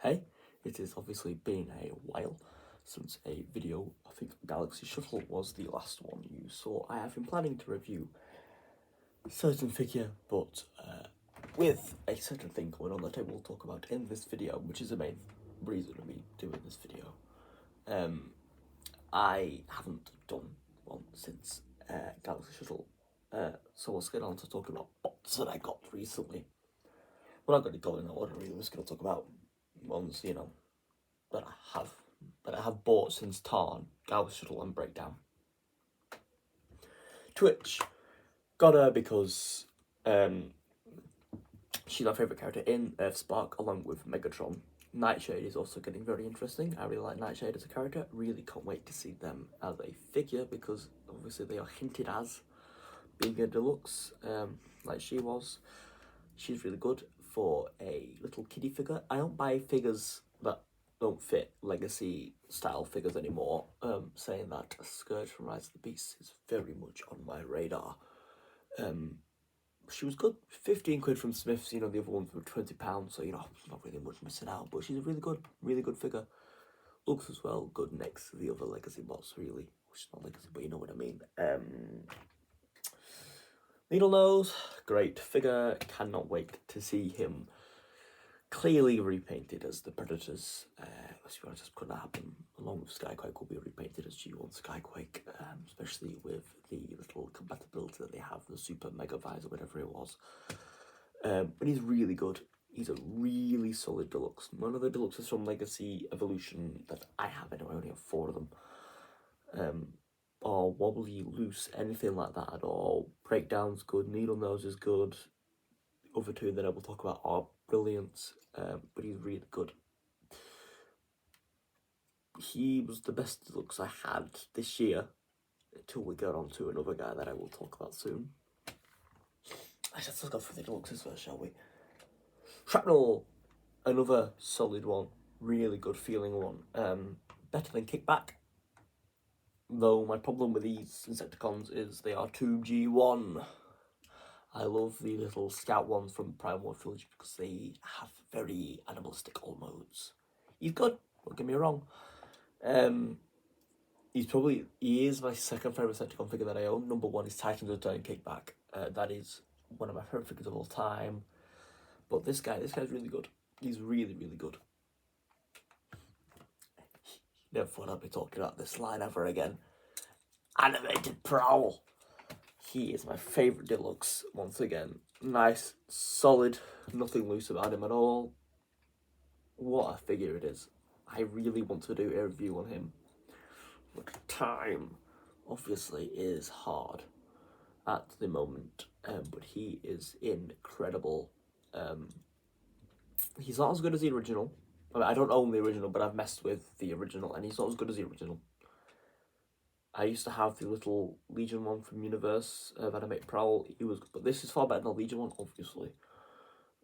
Hey, it has obviously been a while since a video. I think Galaxy Shuttle was the last one you saw. I have been planning to review a certain figure, but with a certain thing going on that I will talk about in this video, which is the main reason of me doing this video. I haven't done one since Galaxy Shuttle, so let's get on to talking about bots that I got recently. We're not going to go in that order, really. We're just going to talk about ones, that I have bought since Tarn, Galaxy Shuttle and Breakdown. Twitch got her because she's my favourite character in Earthspark, along with Megatron. Nightshade is also getting very interesting. I really like Nightshade as a character. Really can't wait to see them as a figure, because obviously they are hinted as being a deluxe, like she was. She's really good for a little kiddie figure. I don't buy figures that don't fit legacy style figures anymore. Saying that, Scourge from Rise of the Beast is very much on my radar. She was good. 15 quid from Smiths, the other ones were £20, so not really much missing out, but she's a really good figure. Looks as well good next to the other legacy bots, really, which is not legacy, but you know what I mean. Needle Nose, great figure. Cannot wait to see him clearly repainted as the Predators. Let's be honest, this could happen. Along with Skyquake, will be repainted as G1 Skyquake, especially with the little compatibility that they have, the Super Mega Visor, whatever it was. But he's really good. He's a really solid deluxe. None of the deluxes from Legacy Evolution that I have anyway, I only have 4 of them. Or wobbly, loose, anything like that at all. Breakdown's good, Needle Nose is good. The other 2 that I will talk about are brilliant, but he's really good. He was the best deluxe I had this year, until we get on to another guy that I will talk about soon. Let's go for the deluxes first, shall we? Shrapnel, another solid one, really good feeling one. Better than Kickback. Though my problem with these Insecticons is they are too G1. I love the little scout ones from Primal Village because they have very animalistic all modes. He's good, don't get me wrong. He is my second favourite Insecticon figure that I own. Number 1 is Titan's Return Kickback. That is one of my favourite figures of all time. But this guy's really good. He's really good. Never thought I'd be talking about this line ever again. Animated Prowl. He is my favourite deluxe, once again. Nice, solid, nothing loose about him at all. What a figure it is. I really want to do a review on him. But time, obviously, is hard at the moment. But he is incredible. He's not as good as the original. I don't own the original, but I've messed with the original, and he's not as good as the original. I used to have the little Legion one from Universe, Animated Prowl. He was good, but this is far better than the Legion one, obviously.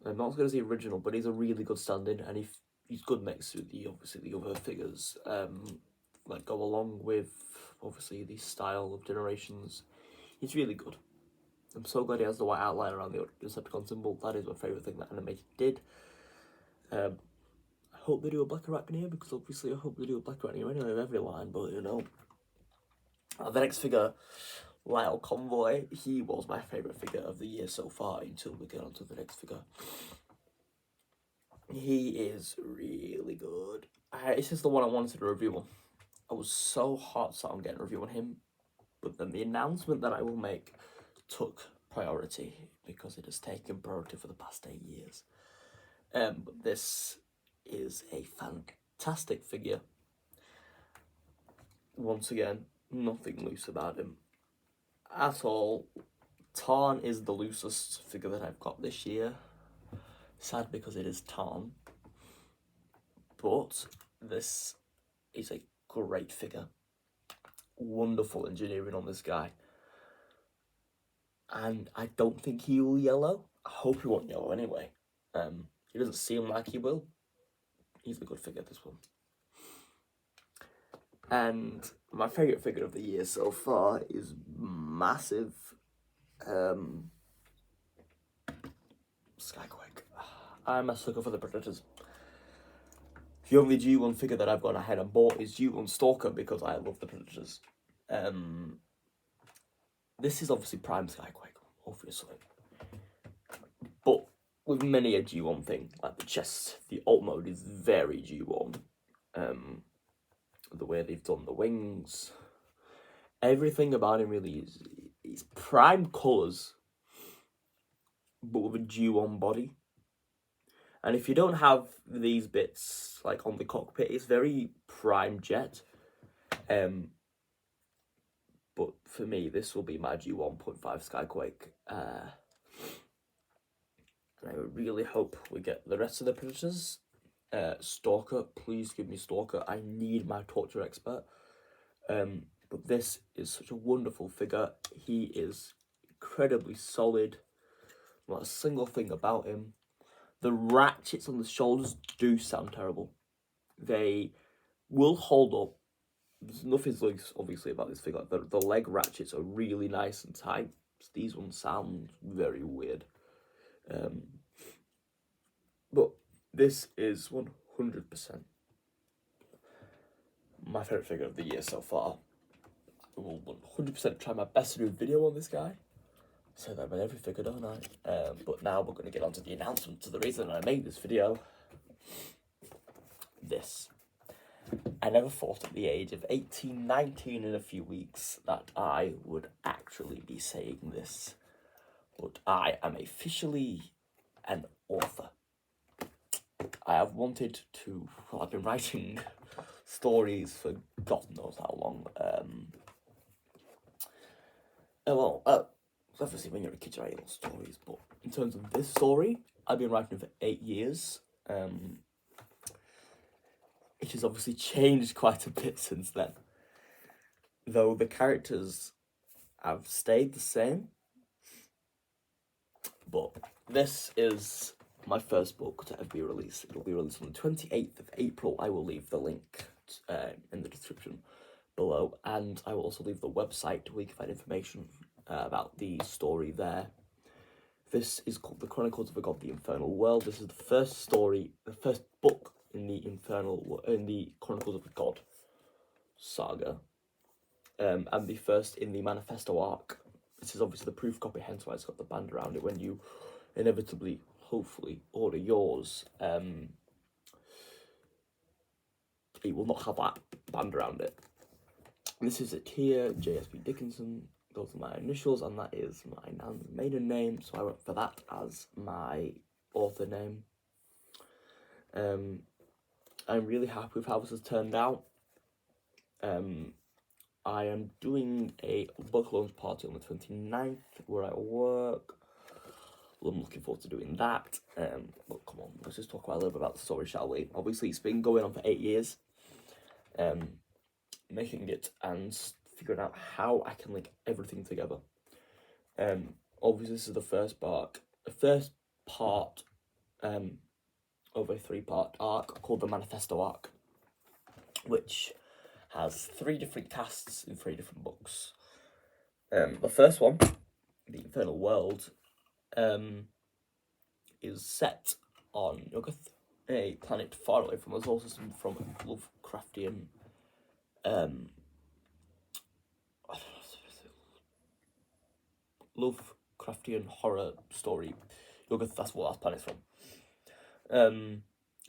Not as good as the original, but he's a really good stand-in, and he's good next to the other figures that go along with obviously the style of Generations. He's really good. I'm so glad he has the white outline around the Decepticon symbol. That is my favourite thing that Animated did. I hope they do a Black Arachnia, because obviously I hope they do a Black Arachnia anyway with every line, but the next figure, Lyle Convoy, he was my favourite figure of the year so far until we get on to the next figure. He is really good. This is the one I wanted to review on. I was so hot set on getting a review on him, but then the announcement that I will make took priority, because it has taken priority for the past 8 years. But this is a fantastic figure. Once again, nothing loose about him at all. Tarn is the loosest figure that I've got this year. Sad, because it is Tarn. But this is a great figure. Wonderful engineering on this guy. And I don't think he will yellow. I hope he won't yellow anyway. He doesn't seem like he will. He's a good figure, this one. And my favourite figure of the year so far is massive. Skyquake. I'm a sucker for the Predators. The only G1 figure that I've gone ahead and bought is G1 Stalker because I love the Predators. This is obviously Prime Skyquake, obviously. But with many a G1 thing, like the chest, the alt mode is very G1. The way they've done the wings, everything about him really is Prime colours, but with a G1 body. And if you don't have these bits like on the cockpit, it's very Prime Jet. But for me, this will be my G1.5 Skyquake. And I really hope we get the rest of the Predators. Stalker, please give me Stalker. I need my torture expert. But this is such a wonderful figure. He is incredibly solid. Not a single thing about him. The ratchets on the shoulders do sound terrible. They will hold up. There's nothing obviously about this figure. The leg ratchets are really nice and tight. These ones sound very weird. But this is 100% my favourite figure of the year so far. I will 100% try my best to do a video on this guy. Say that about every figure, don't I? But now we're going to get on to the announcement. So the reason I made this video, this. I never thought at the age of 18, 19 in a few weeks that I would actually be saying this. But I am officially an author. I have wanted to, well, I've been writing stories for God knows how long. Obviously when you're a kid you write little stories, but in terms of this story, I've been writing for 8 years. It has obviously changed quite a bit since then. Though the characters have stayed the same. But this is my first book to ever be released. It'll be released on the 28th of April. I will leave the link in the description below. And I will also leave the website where you can find information about the story there. This is called The Chronicles of a God, the Infernal World. This is the first story, the first book in the Chronicles of a God saga. And the first in the Manifesto arc. This is obviously the proof copy, hence why it's got the band around it when you inevitably, hopefully, order yours. It will not have that band around it. This is it here, JSB Dickinson. Those are my initials, and that is my maiden name, so I went for that as my author name. I'm really happy with how this has turned out. I am doing a book launch party on the 29th where I work. Well, I'm looking forward to doing that. But come on, let's just talk a little bit about the story, shall we? Obviously, it's been going on for 8 years. Making it and figuring out how I can link everything together. Obviously, this is the first part of a 3-part arc called the Manifesto arc, which has 3 different casts in 3 different books. The first one, The Infernal World, is set on Yuggoth, a planet far away from us, also from Lovecraftian horror story. Yuggoth, that's what that planet's from.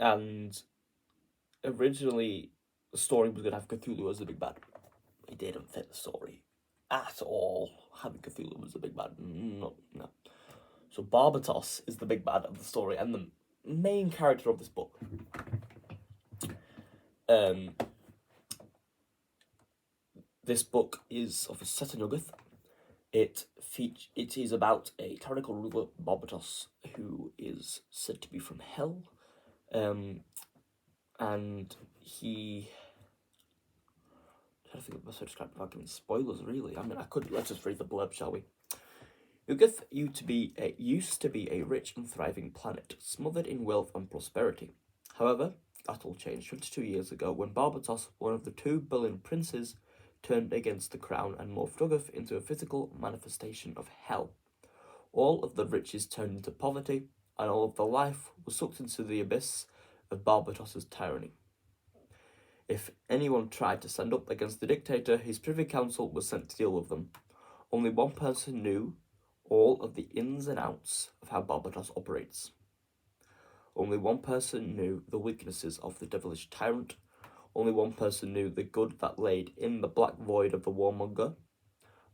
And originally the story was going to have Cthulhu as the big bad. It didn't fit the story at all, having Cthulhu as the big bad. No. So Barbatos is the big bad of the story and the main character of this book. This book is obviously set in Yuggoth. It is about a tyrannical ruler, Barbatos, who is said to be from hell. And he... I think the best way to describe it without giving spoilers, really. I mean, let's just read the blurb, shall we? Yuggoth used to be a rich and thriving planet, smothered in wealth and prosperity. However, that all changed 22 years ago when Barbatos, one of the 2 billion princes, turned against the crown and morphed Yuggoth into a physical manifestation of hell. All of the riches turned into poverty, and all of the life was sucked into the abyss of Barbatos's tyranny. If anyone tried to stand up against the dictator, his privy council was sent to deal with them. Only one person knew all of the ins and outs of how Barbados operates. Only one person knew the weaknesses of the devilish tyrant. Only one person knew the good that laid in the black void of the warmonger.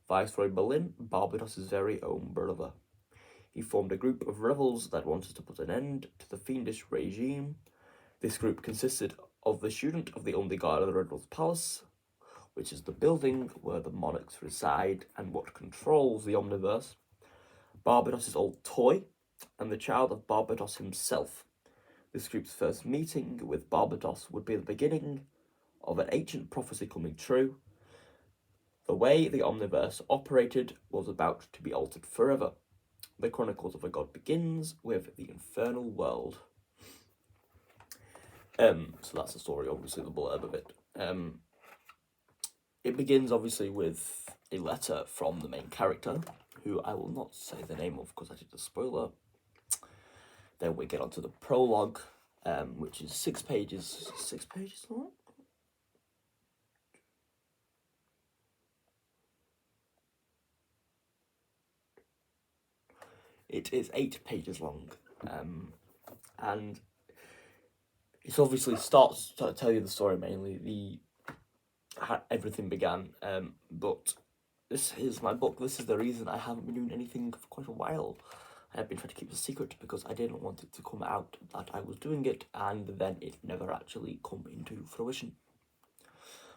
Viceroy Boleyn, Barbados's very own brother. He formed a group of rebels that wanted to put an end to the fiendish regime. This group consisted of the student of the only guard of the Red Wolf Palace, which is the building where the monarchs reside and what controls the Omniverse, Barbados's old toy, and the child of Barbados himself. This group's first meeting with Barbados would be the beginning of an ancient prophecy coming true. The way the Omniverse operated was about to be altered forever. The Chronicles of a God begins with the infernal world. So that's the story, obviously, the blurb of it. It begins, obviously, with a letter from the main character, who I will not say the name of because I did a spoiler. Then we get onto the prologue, which is 6 pages. 6 pages long? It is 8 pages long, and it obviously starts to tell you the story mainly, how everything began, but this is my book. This is the reason I haven't been doing anything for quite a while. I have been trying to keep it a secret because I didn't want it to come out that I was doing it, and then it never actually come into fruition.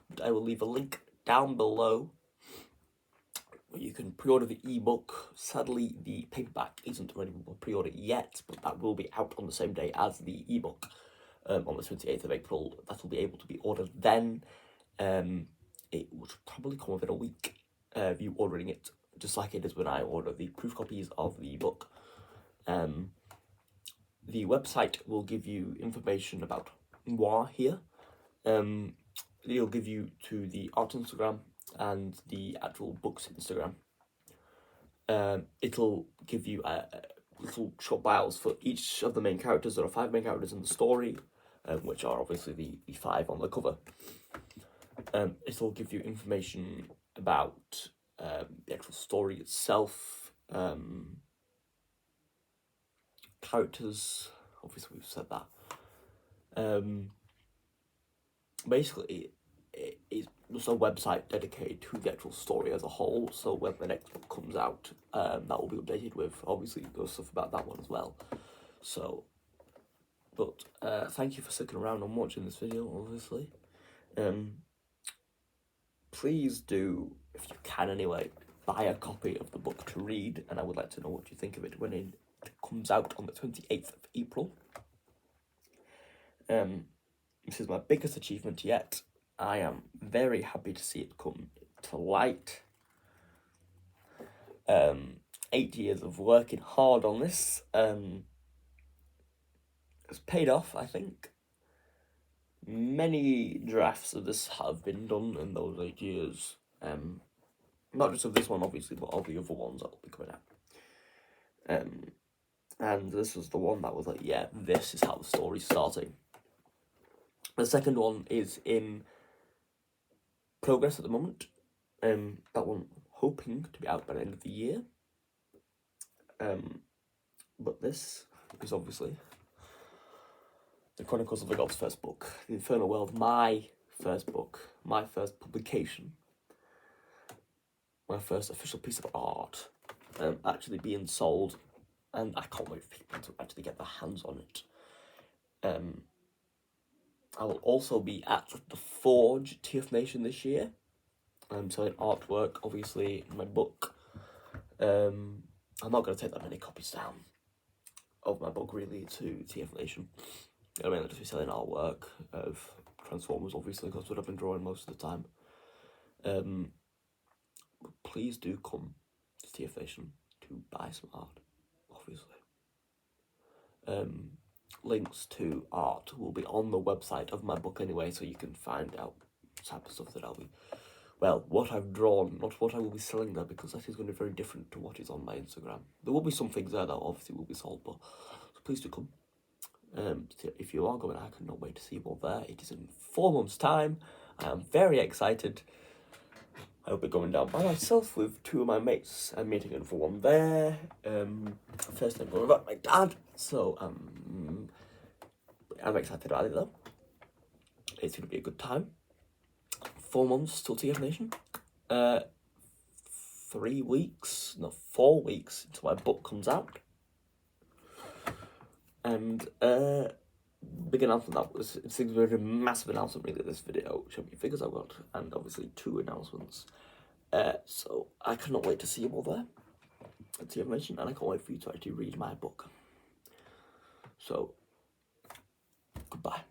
But I will leave a link down below where you can pre-order the ebook. Sadly, the paperback isn't ready for pre-order yet, but that will be out on the same day as the ebook, on the 28th of April. That will be able to be ordered then. It would probably come within a week of you ordering it, just like it is when I order the proof copies of the ebook. The website will give you information about moi here. It'll give you to the art Instagram and the actual books Instagram. It'll give you little short bios for each of the main characters. There are 5 main characters in the story, which are obviously the 5 on the cover. It'll give you information about the actual story itself, characters, obviously we've said that. Basically, it's just a website dedicated to the actual story as a whole, so when the next book comes out, that will be updated with, obviously, there's stuff about that one as well. So, but thank you for sticking around and watching this video, obviously. Please do, if you can anyway, buy a copy of the book to read, and I would like to know what you think of it when it comes out on the 28th of April. This is my biggest achievement yet. I am very happy to see it come to light. 8 years of working hard on this has paid off, I think. Many drafts of this have been done in those 8 years. Not just of this one, obviously, but all the other ones that will be coming out. And this was the one that was like, yeah, this is how the story's starting. The second one is in progress at the moment. That one hoping to be out by the end of the year. But this is obviously the Chronicles of the Gods' first book, The Infernal World, my first book, my first publication, my first official piece of art, actually being sold, and I can't wait for people to actually get their hands on it. I will also be at the Forge TF Nation this year. I'm selling artwork, obviously, in my book. I'm not going to take that many copies down of my book, really, to TF Nation. I mean, I'll just be selling artwork of Transformers, obviously, because that's what I've been drawing most of the time. But please do come to TF Nation to buy some art, obviously. Links to art will be on the website of my book anyway, so you can find out the type of stuff that I'll be, well, what I've drawn, not what I will be selling there, because that is going to be very different to what is on my Instagram. There will be some things there that obviously will be sold, but so please do come. So if you are going, I cannot wait to see you all there. It is in 4 months' time. I am very excited. I'll be going down by myself with 2 of my mates. I'm meeting another one there. First I'm going without my dad, so I'm excited about it though. It's going to be a good time. 4 months till TF Nation. 3 weeks, no, 4 weeks until my book comes out. And big announcement that was, it's a very massive announcement really, this video. Show me figures I've got, and obviously 2 announcements. So I cannot wait to see you all there at TF Nation, and I can't wait for you to actually read my book. So, goodbye.